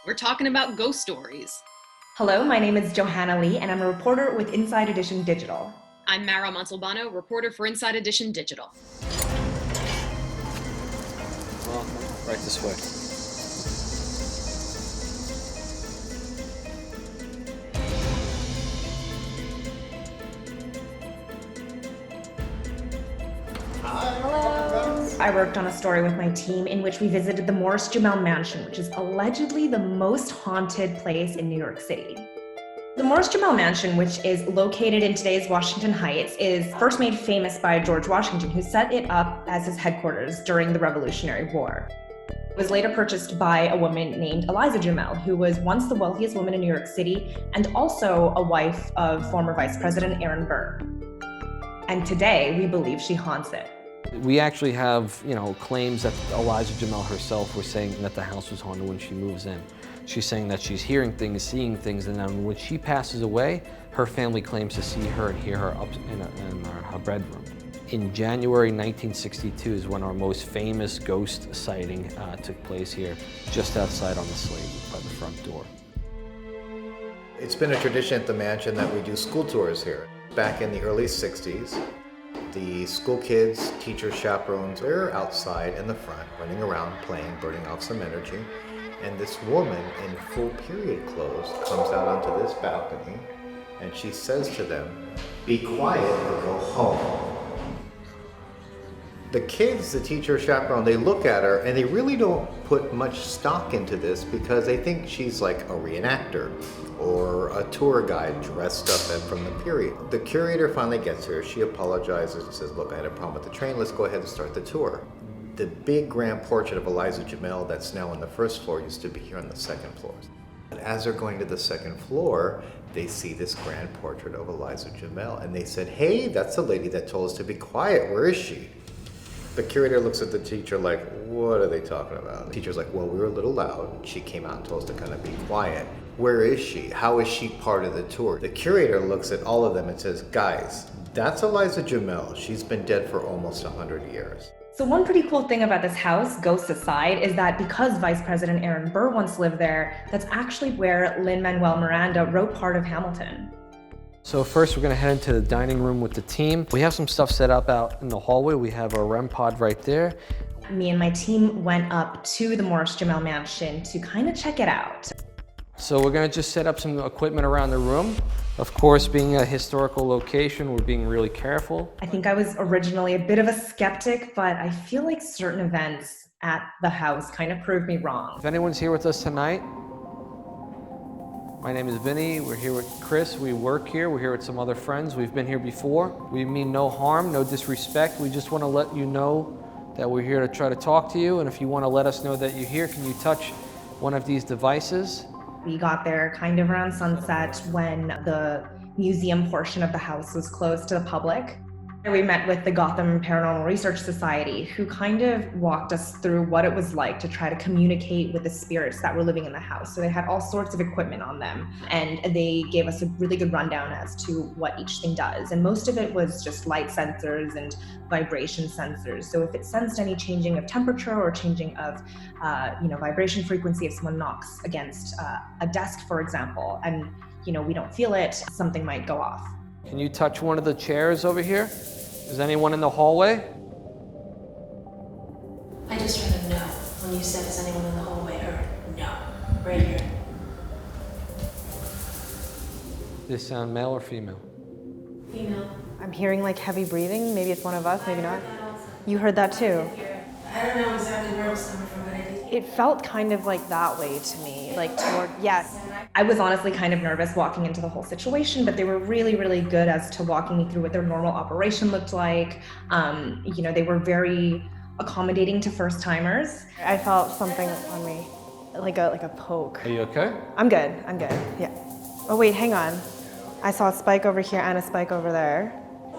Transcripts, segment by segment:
We're talking about ghost stories. Hello, my name is Johanna Li, and I'm a reporter with Inside Edition Digital. I'm Mara Montalbano, reporter for Inside Edition Digital. Well, right this way. I worked on a story with my team in which we visited the Morris-Jumel Mansion, which is allegedly the most haunted place in New York City. The Morris-Jumel Mansion, which is located in today's Washington Heights, is first made famous by George Washington, who set it up as his headquarters during the Revolutionary War. It was later purchased by a woman named Eliza Jamel, who was once the wealthiest woman in New York City and also a wife of former Vice President Aaron Burr. And today, we believe she haunts it. We actually have, claims that Eliza Jamel herself was saying that the house was haunted when she moves in. She's saying that she's hearing things, seeing things, and then when she passes away, her family claims to see her and hear her up in her bedroom. In January 1962 is when our most famous ghost sighting took place here, just outside on the slate by the front door. It's been a tradition at the mansion that we do school tours here. Back in the early 60s, the school kids, teachers, chaperones, they're outside in the front, running around, playing, burning off some energy. And this woman in full period clothes comes out onto this balcony and she says to them, "Be quiet or go home." The kids, the teacher, chaperone, they look at her and they really don't put much stock into this because they think she's like a reenactor or a tour guide dressed up and from the period. The curator finally gets her. She apologizes and says, "Look, I had a problem with the train. Let's go ahead and start the tour." The big grand portrait of Eliza Jamel that's now on the first floor used to be here on the second floor. And as they're going to the second floor, they see this grand portrait of Eliza Jamel and they said, "Hey, that's the lady that told us to be quiet. Where is she?" The curator looks at the teacher like, "What are they talking about?" The teacher's like, "Well, we were a little loud. She came out and told us to kind of be quiet. Where is she? How is she part of the tour?" The curator looks at all of them and says, "Guys, that's Eliza Jamel. She's been dead for almost 100 years. So one pretty cool thing about this house, ghosts aside, is that because Vice President Aaron Burr once lived there, that's actually where Lin-Manuel Miranda wrote part of Hamilton. So first we're gonna head into the dining room with the team. We have some stuff set up out in the hallway. We have our REM pod right there. Me and my team went up to the Morris-Jumel Mansion to kind of check it out. So we're gonna just set up some equipment around the room. Of course, being a historical location, we're being really careful. I think I was originally a bit of a skeptic, but I feel like certain events at the house kind of proved me wrong. If anyone's here with us tonight, my name is Vinny. We're here with Chris. We work here. We're here with some other friends. We've been here before. We mean no harm, no disrespect. We just want to let you know that we're here to try to talk to you. And if you want to let us know that you're here, can you touch one of these devices? We got there kind of around sunset when the museum portion of the house was closed to the public. We met with the Gotham Paranormal Research Society, who kind of walked us through what it was like to try to communicate with the spirits that were living in the house. So they had all sorts of equipment on them, and they gave us a really good rundown as to what each thing does. And most of it was just light sensors and vibration sensors. So if it sensed any changing of temperature or changing of vibration frequency, if someone knocks against a desk, for example, and we don't feel it, something might go off. Can you touch one of the chairs over here? Is anyone in the hallway? I just heard a no when you said, "Is anyone in the hallway?" Or no, right here. Does it sound male or female? Female. I'm hearing like heavy breathing. Maybe it's one of us, maybe not. You heard that too? I don't know exactly where it was coming from, but I did. It felt kind of like that way to me, like toward, yes. I was honestly kind of nervous walking into the whole situation, but they were really, really good as to walking me through what their normal operation looked like. They were very accommodating to first timers. I felt something on me, like a poke. Are you okay? I'm good, yeah. Oh wait, hang on. I saw a spike over here and a spike over there.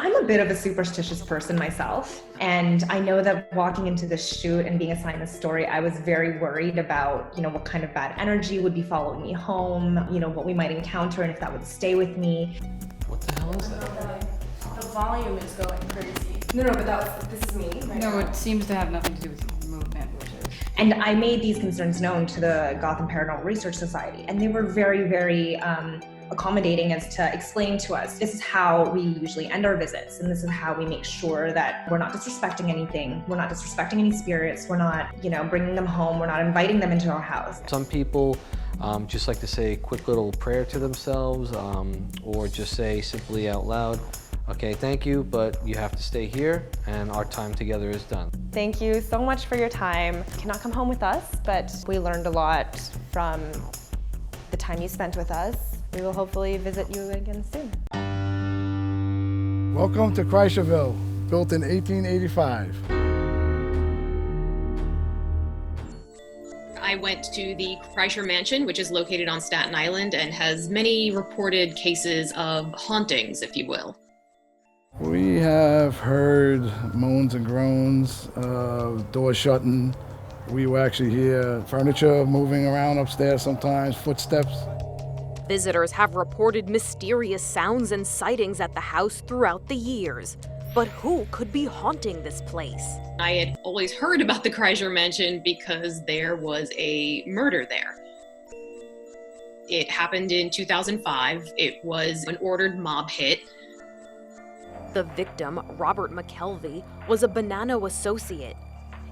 I'm a bit of a superstitious person myself, and I know that walking into this shoot and being assigned this story, I was very worried about, what kind of bad energy would be following me home, what we might encounter and if that would stay with me. What the hell is that? The volume is going crazy. No, but this is me. No, it seems to have nothing to do with movement, which is And I made these concerns known to the Gotham Paranormal Research Society, and they were very, very accommodating as to explain to us, this is how we usually end our visits, and this is how we make sure that we're not disrespecting anything, we're not disrespecting any spirits, we're not, bringing them home, we're not inviting them into our house. Some people just like to say a quick little prayer to themselves, or just say simply out loud, okay, thank you, but you have to stay here, and our time together is done. Thank you so much for your time. You cannot come home with us, but we learned a lot from the time you spent with us. We will hopefully visit you again soon. Welcome to Kreischerville, built in 1885. I went to the Kreischer Mansion, which is located on Staten Island and has many reported cases of hauntings, if you will. We have heard moans and groans, doors shutting. We will actually hear furniture moving around upstairs sometimes, footsteps. Visitors have reported mysterious sounds and sightings at the house throughout the years. But who could be haunting this place? I had always heard about the Kreischer Mansion because there was a murder there. It happened in 2005. It was an ordered mob hit. The victim, Robert McKelvey, was a Bonanno associate.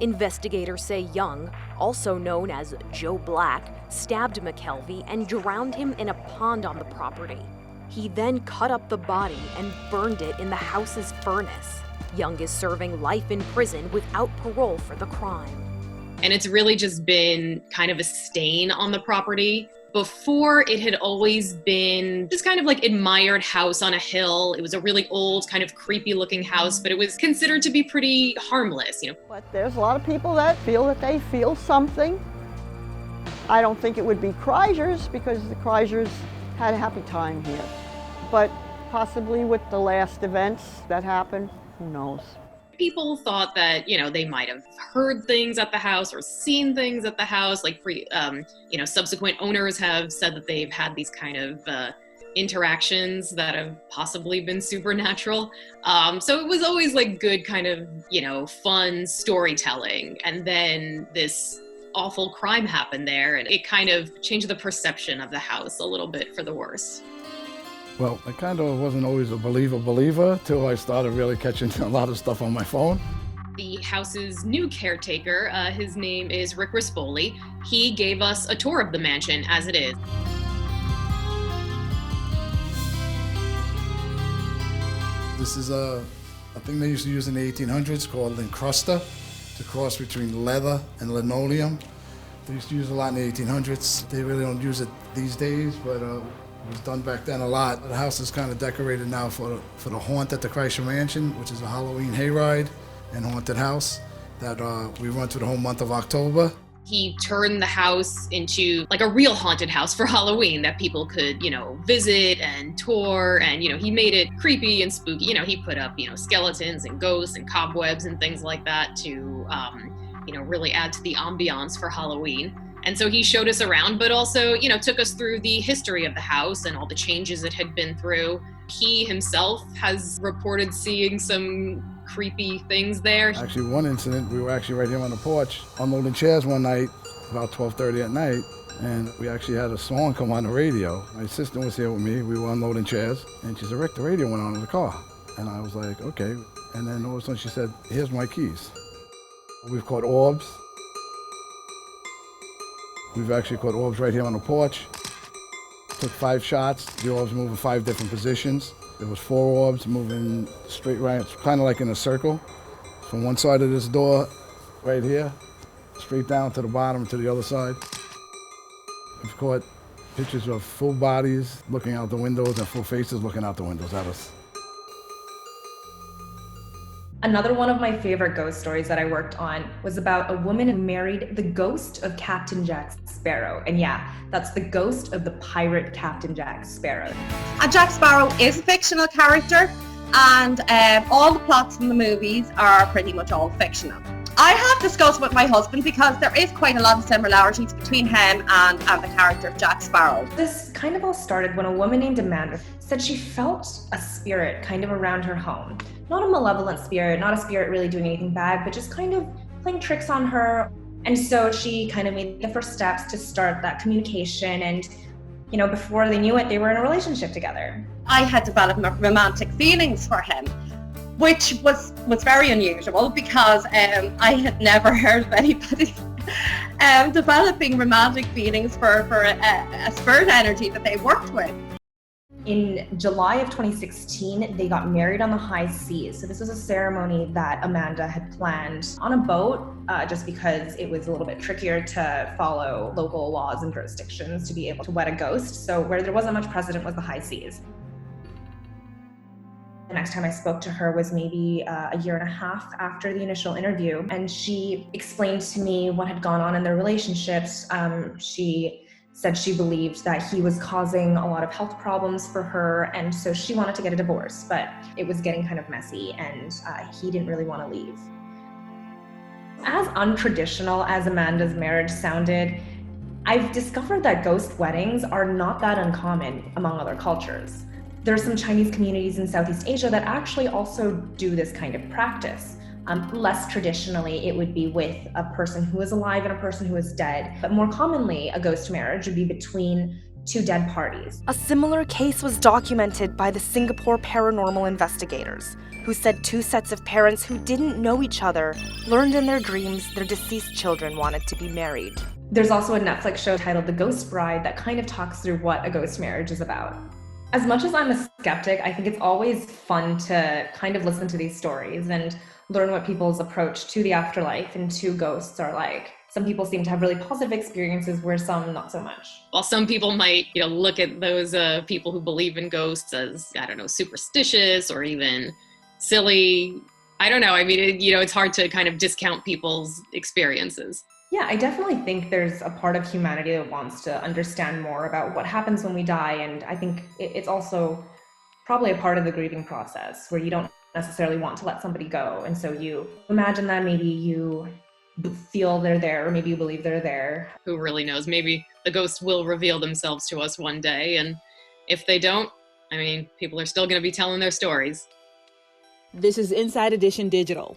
Investigators say Young, also known as Joe Black, stabbed McKelvey and drowned him in a pond on the property. He then cut up the body and burned it in the house's furnace. Young is serving life in prison without parole for the crime. And it's really just been kind of a stain on the property. Before, it had always been this kind of like admired house on a hill. It was a really old, kind of creepy looking house, but it was considered to be pretty harmless, But there's a lot of people that feel that they feel something. I don't think it would be Kreischers, because the Kreischers had a happy time here. But possibly with the last events that happened, who knows? People thought that, they might have heard things at the house or seen things at the house. Like, subsequent owners have said that they've had these kind of interactions that have possibly been supernatural. So it was always like good kind of, fun storytelling. And then this awful crime happened there, and it kind of changed the perception of the house a little bit for the worse. Well, I kind of wasn't always a believer till I started really catching a lot of stuff on my phone. The house's new caretaker, his name is Rick Rispoli. He gave us a tour of the mansion as it is. This is a thing they used to use in the 1800s called encruster. It's a cross between leather and linoleum. They used to use it a lot in the 1800s. They really don't use it these days, but it was done back then a lot. The house is kind of decorated now for the haunt at the Kreischer Mansion, which is a Halloween hayride and haunted house that we run through the whole month of October. He turned the house into like a real haunted house for Halloween that people could, visit and tour. And, he made it creepy and spooky. He put up, skeletons and ghosts and cobwebs and things like that to, really add to the ambiance for Halloween. And so he showed us around, but also, took us through the history of the house and all the changes it had been through. He himself has reported seeing some creepy things there. Actually, one incident, we were actually right here on the porch unloading chairs one night, about 12:30 at night, and we actually had a song come on the radio. My assistant was here with me, we were unloading chairs, and she said, "Rick, the radio went on in the car." And I was like, okay. And then all of a sudden she said, "Here's my keys." We've caught orbs. We've actually caught orbs right here on the porch. Took 5 shots, the orbs moved in 5 different positions. There was 4 orbs moving straight right, it's kind of like in a circle. From one side of this door, right here, straight down to the bottom to the other side. We've caught pictures of full bodies looking out the windows and full faces looking out the windows at us. Another one of my favorite ghost stories that I worked on was about a woman who married the ghost of Captain Jack Sparrow. And yeah, that's the ghost of the pirate Captain Jack Sparrow. Jack Sparrow is a fictional character, and all the plots in the movies are pretty much all fictional. I have discussed with my husband because there is quite a lot of similarities between him and the character of Jack Sparrow. This kind of all started when a woman named Amanda said she felt a spirit kind of around her home. Not a malevolent spirit, not a spirit really doing anything bad, but just kind of playing tricks on her. And so she kind of made the first steps to start that communication, and before they knew it, they were in a relationship together. I had developed romantic feelings for him, which was very unusual because I had never heard of anybody developing romantic feelings for a spirit energy that they worked with. In July of 2016, they got married on the high seas. So this was a ceremony that Amanda had planned on a boat, just because it was a little bit trickier to follow local laws and jurisdictions to be able to wed a ghost. So where there wasn't much precedent was the high seas. The next time I spoke to her was maybe a year and a half after the initial interview, and she explained to me what had gone on in their relationships. She said she believed that he was causing a lot of health problems for her, and so she wanted to get a divorce, but it was getting kind of messy, and he didn't really want to leave. As untraditional as Amanda's marriage sounded, I've discovered that ghost weddings are not that uncommon among other cultures. There are some Chinese communities in Southeast Asia that actually also do this kind of practice. Less traditionally, it would be with a person who is alive and a person who is dead. But more commonly, a ghost marriage would be between two dead parties. A similar case was documented by the Singapore paranormal investigators, who said two sets of parents who didn't know each other learned in their dreams their deceased children wanted to be married. There's also a Netflix show titled The Ghost Bride that kind of talks through what a ghost marriage is about. As much as I'm a skeptic, I think it's always fun to kind of listen to these stories and learn what people's approach to the afterlife and to ghosts are like. Some people seem to have really positive experiences, where some not so much. While some people might, look at those people who believe in ghosts as, superstitious or even silly. I don't know. I mean, it's hard to kind of discount people's experiences. Yeah, I definitely think there's a part of humanity that wants to understand more about what happens when we die. And I think it's also probably a part of the grieving process where you don't necessarily want to let somebody go. And so you imagine that maybe you feel they're there, or maybe you believe they're there. Who really knows? Maybe the ghosts will reveal themselves to us one day. And if they don't, people are still going to be telling their stories. This is Inside Edition Digital.